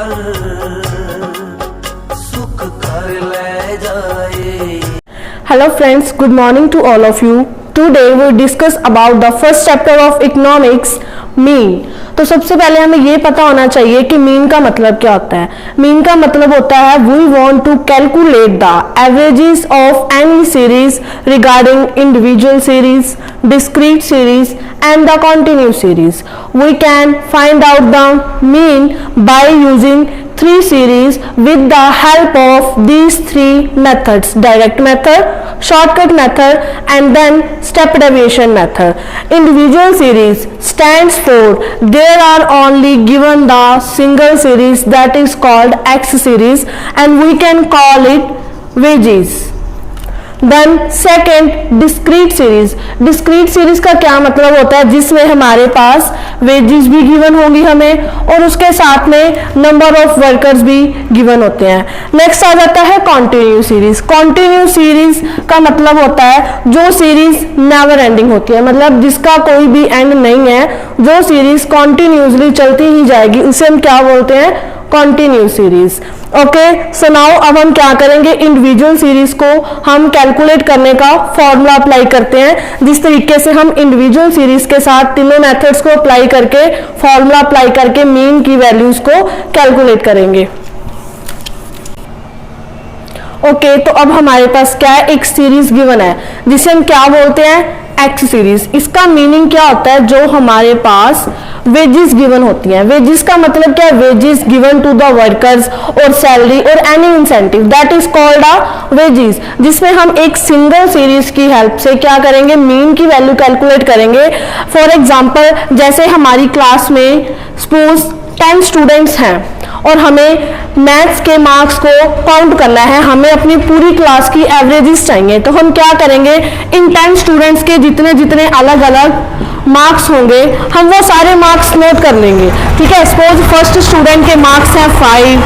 हर सुख कर ले जाए। Hello friends, good morning to all of you. Today we discuss about the first chapter of economics, mean. तो सबसे पहले हमें ये पता होना चाहिए कि मीन का मतलब क्या होता है। मीन का मतलब होता है we want to calculate the averages of any series regarding individual series, discrete series and the continuous series. We can find out the mean by using three series with the help of these three methods: direct method, shortcut method and then step deviation method. Individual series stands for there are only given the single series, that is called X series, and we can call it wages. Then second discrete series. Discrete series का क्या मतलब होता है, जिसमें हमारे पास wages भी given होंगी हमें और उसके साथ में नंबर ऑफ वर्कर्स भी गिवन होते हैं। नेक्स्ट आ जाता है कॉन्टिन्यू सीरीज। कॉन्टिन्यू सीरीज का मतलब होता है जो सीरीज नेवर एंडिंग होती है, मतलब जिसका कोई भी एंड नहीं है, जो सीरीज कॉन्टिन्यूसली चलती ही जाएगी, उसे हम क्या बोलते हैं, continue series. Okay, so now अब हम क्या करेंगे, इंडिविजुअल सीरीज को हम कैलकुलेट करने का फॉर्मूला अप्लाई करते हैं। जिस तरीके से हम इंडिविजुअल सीरीज के साथ तीनों मेथड्स को अप्लाई करके फॉर्मूला अप्लाई करके मीन की वैल्यूज को कैलकुलेट करेंगे। ओके, तो अब हमारे पास क्या है, एक सीरीज गिवन है जिसे हम क्या बोलते हैं, एक्स सीरीज। इसका मीनिंग क्या होता है, जो हमारे पास वेजेस गिवन होती हैं। वेजेस का मतलब क्या है, wages given to the workers और सैलरी और any incentive, that is called a wages, जिसमें हम एक सिंगल सीरीज की हेल्प से क्या करेंगे, मीन की वैल्यू कैलकुलेट करेंगे। फॉर एग्जांपल, जैसे हमारी क्लास में सपोज 10 स्टूडेंट्स हैं और हमें मैथ्स के मार्क्स को काउंट करना है, हमें अपनी पूरी क्लास की एवरेजेस चाहिए, तो हम क्या करेंगे, इन 10 स्टूडेंट्स के जितने जितने अलग अलग मार्क्स होंगे हम वो सारे मार्क्स नोट कर लेंगे। ठीक है, सपोज फर्स्ट स्टूडेंट के मार्क्स हैं 5,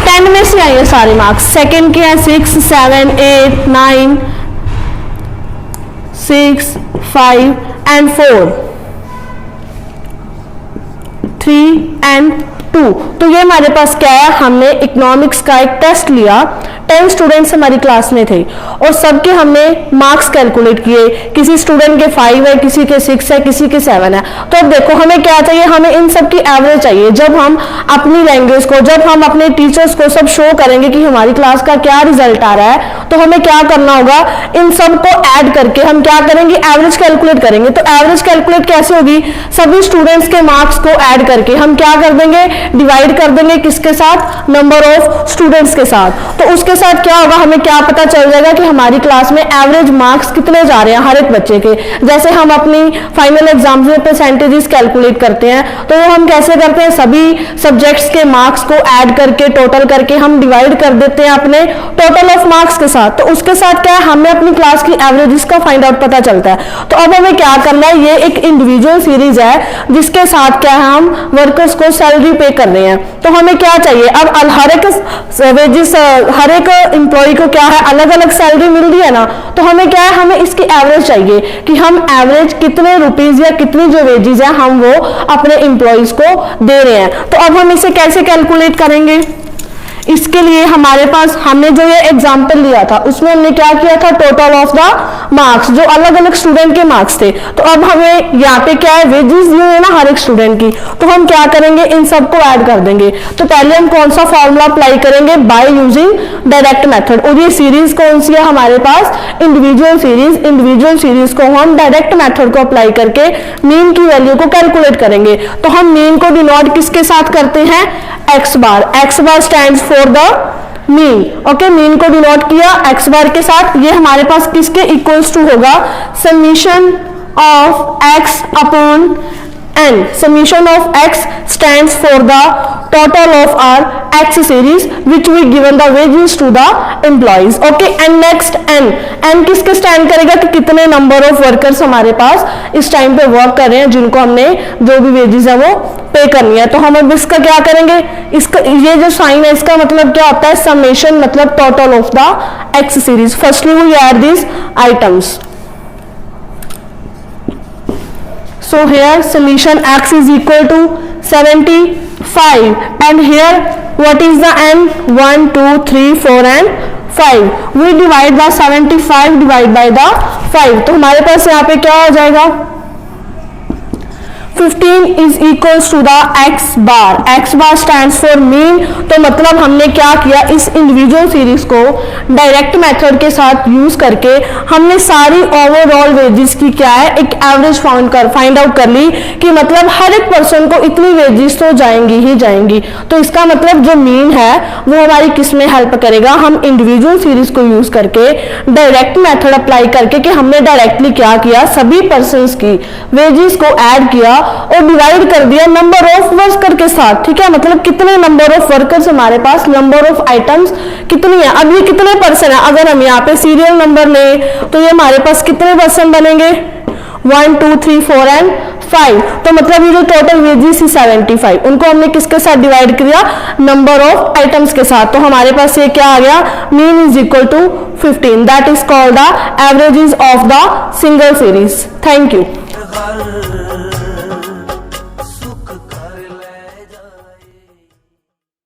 10 में से आइए सारे मार्क्स, सेकेंड के हैं 6, 7, 8, 9, 6, 5 एंड 4, 3 एंड 2। तो ये हमारे पास क्या है, हमने इकोनॉमिक्स का एक टेस्ट लिया, 10 स्टूडेंट्स हमारी क्लास में थे और सबके हमने मार्क्स कैलकुलेट किए, किसी स्टूडेंट के 5 है, किसी के 6 है, किसी के 7 है। तो अब देखो हमें क्या चाहिए, हमें इन सब की एवरेज चाहिए। जब हम अपनी लैंग्वेज को, जब हम अपने टीचर्स को सब शो करेंगे कि हमारी क्लास का क्या रिजल्ट आ रहा है, तो हमें क्या करना होगा, इन सब को ऐड करके हम क्या करेंगे, एवरेज कैलकुलेट करेंगे। तो एवरेज कैलकुलेट कैसे होगी, सभी स्टूडेंट्स के मार्क्स को ऐड करके हम क्या कर देंगे, डिवाइड कर देंगे किसके साथ, नंबर ऑफ स्टूडेंट्स के साथ। तो उसके साथ क्या होगा, हमें क्या पता चल जाएगा कि हमारी क्लास में एवरेज मार्क्स कितने जा रहे हैं हर एक बच्चे के। जैसे हम अपनी फाइनल एग्जाम्स में परसेंटेजेस कैलकुलेट करते हैं, तो वो हम कैसे करते हैं, सभी सब्जेक्ट्स के मार्क्स को ऐड करके टोटल करके हम डिवाइड कर देते हैं अपने टोटल ऑफ मार्क्स के साथ। तो उसके साथ क्या है, हमें अपनी क्लास की एवरेजेस का फाइंड आउट पता चलता है। तो अब हमें क्या करना है, ये एक इंडिविजुअल सीरीज है जिसके साथ क्या है, हम वर्कर्स को सैलरी पे कर रहे हैं। तो हमें क्या चाहिए, अब हर एक वेजेस, हर एक एम्प्लॉय को क्या है, अलग अलग सैलरी मिल रही है ना, तो हमें क्या है, हमें इसकी एवरेज चाहिए कि हम एवरेज कितने रुपीज या कितनी जो वेजेस है हम वो अपने एम्प्लॉयज को दे रहे हैं। तो अब हम इसे कैसे कैलकुलेट करेंगे, इसके लिए हमारे पास हमने जो ये एग्जाम्पल लिया था उसमें हमने क्या किया था, टोटल ऑफ द मार्क्स, जो अलग अलग स्टूडेंट के मार्क्स थे। तो अब हमें यहाँ पे क्या है, वेजेस दी है ना हर एक स्टूडेंट की, तो हम क्या करेंगे, इन सबको ऐड कर देंगे। तो पहले हम कौन सा फॉर्मूला अप्लाई करेंगे, बाय यूजिंग डायरेक्ट मेथड। और ये सीरीज कौन सी है हमारे पास, इंडिविजुअल सीरीज। इंडिविजुअल सीरीज को हम डायरेक्ट मेथड को अप्लाई करके मीन की वैल्यू को कैलकुलेट करेंगे। तो हम मीन को डिनोट किसके साथ करते हैं, x bar. X bar stands for the mean. Okay, mean को डिनोट किया एक्स बार के साथ। ये हमारे पास किसके इक्वल्स टू होगा, summation of x upon n. Summation of x stands for the total of our x series which we given the wages to the employees. Okay, and next n. n किसके stand करेगा कि कितने number of workers हमारे पास इस time पे work कर रहे हैं, जिनको हमने जो भी वेजेस है वो पे करनी है। तो हम अब इसका क्या करेंगे, इसका ये जो साइन है इसका मतलब क्या होता है, समेशन मतलब total of the X series. Firstly we add this items. So here summation x is equal to 75 5 and here what is the n? 1 2 3 4 and 5. We divide the 75 divide by the 5. तो हमारे पास यहाँ पे क्या हो जाएगा? 15 is equals to the x bar. x bar stands for mean. तो मतलब हमने क्या किया, इस इंडिविजुअल सीरीज को डायरेक्ट मेथड के साथ यूज करके हमने सारी ओवरऑल वेजेस की क्या है, एक एवरेज फाइंड आउट कर ली कि मतलब हर एक पर्सन को इतनी वेजेस तो जाएंगी ही जाएंगी। तो इसका मतलब जो मीन है वो हमारी किस में हेल्प करेगा, हम इंडिविजुअल सीरीज को यूज करके डायरेक्ट मेथड अप्लाई करके कि हमने डायरेक्टली क्या किया, सभी पर्सन की वेजेस को ऐड किया और डिवाइड कर दिया नंबर ऑफ वर्कर के साथ। ठीक है, मतलब कितने नंबर ऑफ वर्कर्स हमारे पास, नंबर ऑफ आइटम्स कितनी है, अब ये कितने पर्सन है, अगर हम यहाँ पे सीरियल नंबर लें तो ये हमारे पास कितने पर्सन बनेंगे, 1 2 3 4 एंड 5। तो मतलब ये जो टोटल वेजेस है 75, उनको हमने किसके साथ डिवाइड किया, नंबर ऑफ आइटम्स के साथ। तो हमारे पास ये क्या आ गया, mean is equal to 15। That is called the averages of the single series. Thank you.